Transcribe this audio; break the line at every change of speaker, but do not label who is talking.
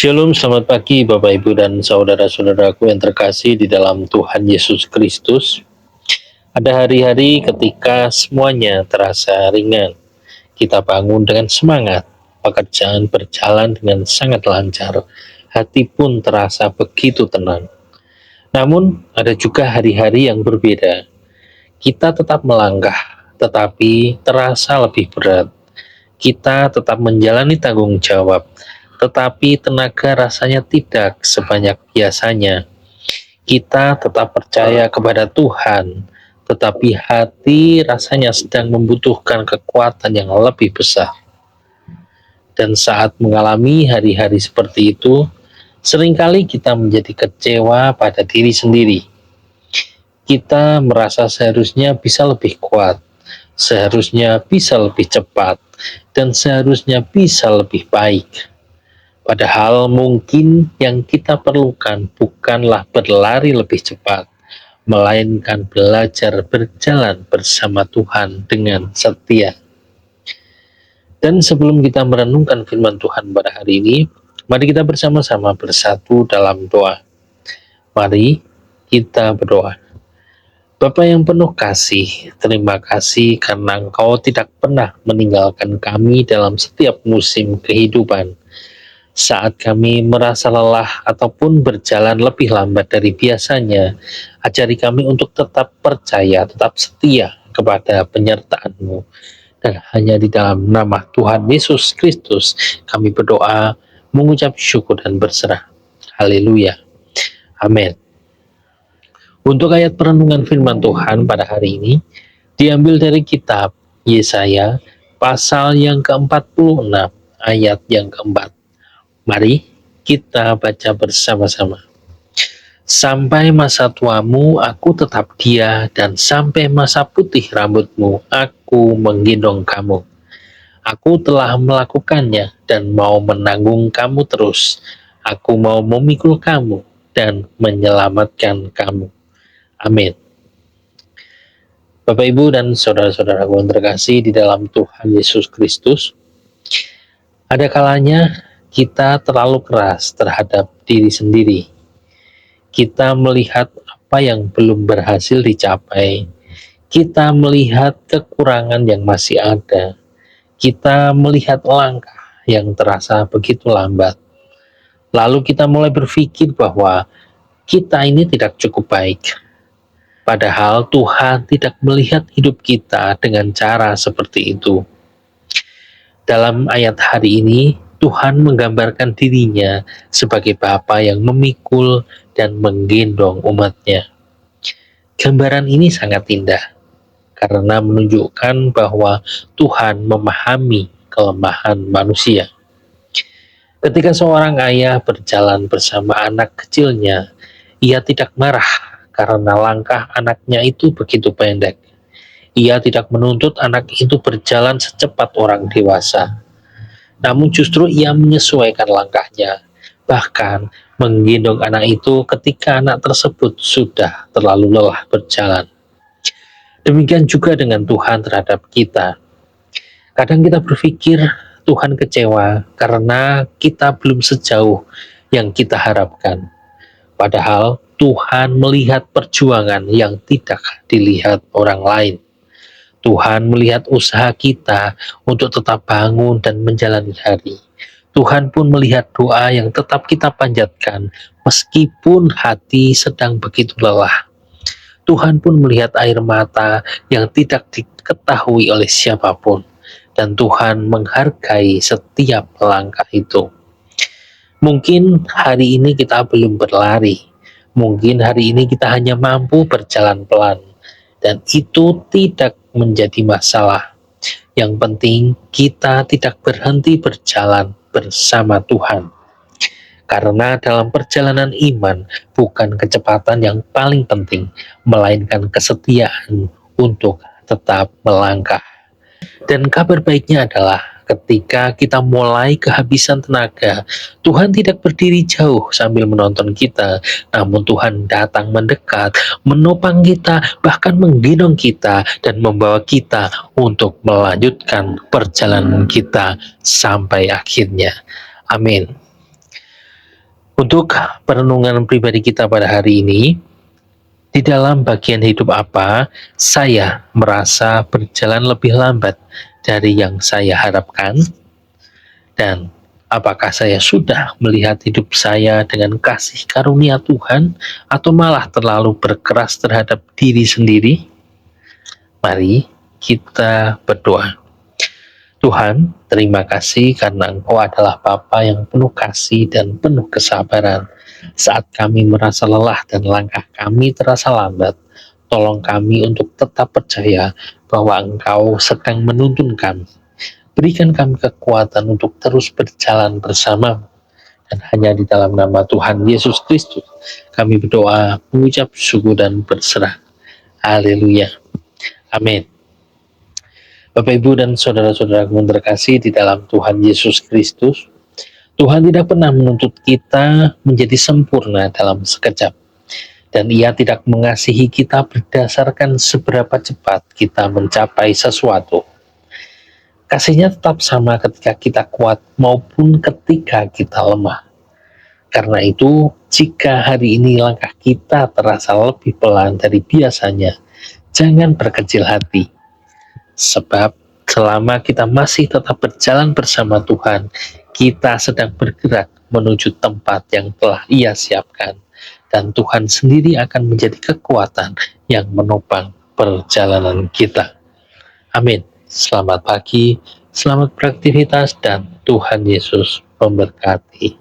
Shalom, selamat pagi Bapak Ibu dan saudara-saudaraku yang terkasih di dalam Tuhan Yesus Kristus. Ada hari-hari ketika semuanya terasa ringan, kita bangun dengan semangat, pekerjaan berjalan dengan sangat lancar, hati pun terasa begitu tenang. Namun ada juga hari-hari yang berbeda, kita tetap melangkah, tetapi terasa lebih berat. Kita tetap menjalani tanggung jawab, tetapi tenaga rasanya tidak sebanyak biasanya. Kita tetap percaya kepada Tuhan, tetapi hati rasanya sedang membutuhkan kekuatan yang lebih besar. Dan saat mengalami hari-hari seperti itu, seringkali kita menjadi kecewa pada diri sendiri. Kita merasa seharusnya bisa lebih kuat, seharusnya bisa lebih cepat, dan seharusnya bisa lebih baik. Padahal mungkin yang kita perlukan bukanlah berlari lebih cepat, melainkan belajar berjalan bersama Tuhan dengan setia. Dan sebelum kita merenungkan firman Tuhan pada hari ini, mari kita bersama-sama bersatu dalam doa. Mari kita berdoa. Bapa yang penuh kasih, terima kasih karena Engkau tidak pernah meninggalkan kami dalam setiap musim kehidupan. Saat kami merasa lelah ataupun berjalan lebih lambat dari biasanya, ajari kami untuk tetap percaya, tetap setia kepada penyertaan-Mu. Dan hanya di dalam nama Tuhan Yesus Kristus kami berdoa, mengucap syukur dan berserah. Haleluya. Amin. Untuk ayat perenungan firman Tuhan pada hari ini, diambil dari kitab Yesaya, pasal yang ke-46, ayat yang keempat. Mari kita baca bersama-sama. Sampai masa tuamu aku tetap dia, dan sampai masa putih rambutmu aku menggendong kamu. Aku telah melakukannya dan mau menanggung kamu terus. Aku mau memikul kamu dan menyelamatkan kamu. Amin. Bapak, Ibu, dan saudara-saudaraku yang terkasih di dalam Tuhan Yesus Kristus, ada kalanya kita terlalu keras terhadap diri sendiri. Kita melihat apa yang belum berhasil dicapai. Kita melihat kekurangan yang masih ada. Kita melihat langkah yang terasa begitu lambat. Lalu kita mulai berpikir bahwa kita ini tidak cukup baik. Padahal Tuhan tidak melihat hidup kita dengan cara seperti itu. Dalam ayat hari ini, Tuhan menggambarkan dirinya sebagai Bapa yang memikul dan menggendong umatnya. Gambaran ini sangat indah, karena menunjukkan bahwa Tuhan memahami kelemahan manusia. Ketika seorang ayah berjalan bersama anak kecilnya, ia tidak marah karena langkah anaknya itu begitu pendek. Ia tidak menuntut anak itu berjalan secepat orang dewasa. Namun justru ia menyesuaikan langkahnya, bahkan menggendong anak itu ketika anak tersebut sudah terlalu lelah berjalan. Demikian juga dengan Tuhan terhadap kita. Kadang kita berpikir Tuhan kecewa karena kita belum sejauh yang kita harapkan. Padahal Tuhan melihat perjuangan yang tidak dilihat orang lain. Tuhan melihat usaha kita untuk tetap bangun dan menjalani hari. Tuhan pun melihat doa yang tetap kita panjatkan meskipun hati sedang begitu lelah. Tuhan pun melihat air mata yang tidak diketahui oleh siapapun. Dan Tuhan menghargai setiap langkah itu. Mungkin hari ini kita belum berlari. Mungkin hari ini kita hanya mampu berjalan pelan. Dan itu tidak menjadi masalah. Yang penting kita tidak berhenti berjalan bersama Tuhan. Karena dalam perjalanan iman bukan kecepatan yang paling penting, melainkan kesetiaan untuk tetap melangkah. Dan kabar baiknya adalah ketika kita mulai kehabisan tenaga, Tuhan tidak berdiri jauh sambil menonton kita, namun Tuhan datang mendekat, menopang kita, bahkan menggendong kita dan membawa kita untuk melanjutkan perjalanan kita sampai akhirnya. Amin. Untuk perenungan pribadi kita pada hari ini, di dalam bagian hidup apa saya merasa berjalan lebih lambat dari yang saya harapkan? Dan apakah saya sudah melihat hidup saya dengan kasih karunia Tuhan atau malah terlalu berkeras terhadap diri sendiri? Mari kita berdoa. Tuhan, terima kasih karena Engkau adalah Bapa yang penuh kasih dan penuh kesabaran. Saat kami merasa lelah dan langkah kami terasa lambat, tolong kami untuk tetap percaya bahwa Engkau sedang menuntun kami. Berikan kami kekuatan untuk terus berjalan bersama. Dan hanya di dalam nama Tuhan Yesus Kristus, kami berdoa, mengucap syukur dan berserah. Haleluya. Amin. Bapak, Ibu, dan saudara-saudaraku yang terkasih di dalam Tuhan Yesus Kristus, Tuhan tidak pernah menuntut kita menjadi sempurna dalam sekejap. Dan Ia tidak mengasihi kita berdasarkan seberapa cepat kita mencapai sesuatu. Kasihnya tetap sama ketika kita kuat maupun ketika kita lemah. Karena itu, jika hari ini langkah kita terasa lebih pelan dari biasanya, jangan berkecil hati. Sebab selama kita masih tetap berjalan bersama Tuhan, kita sedang bergerak menuju tempat yang telah Ia siapkan. Dan Tuhan sendiri akan menjadi kekuatan yang menopang perjalanan kita. Amin. Selamat pagi, selamat beraktivitas, dan Tuhan Yesus memberkati.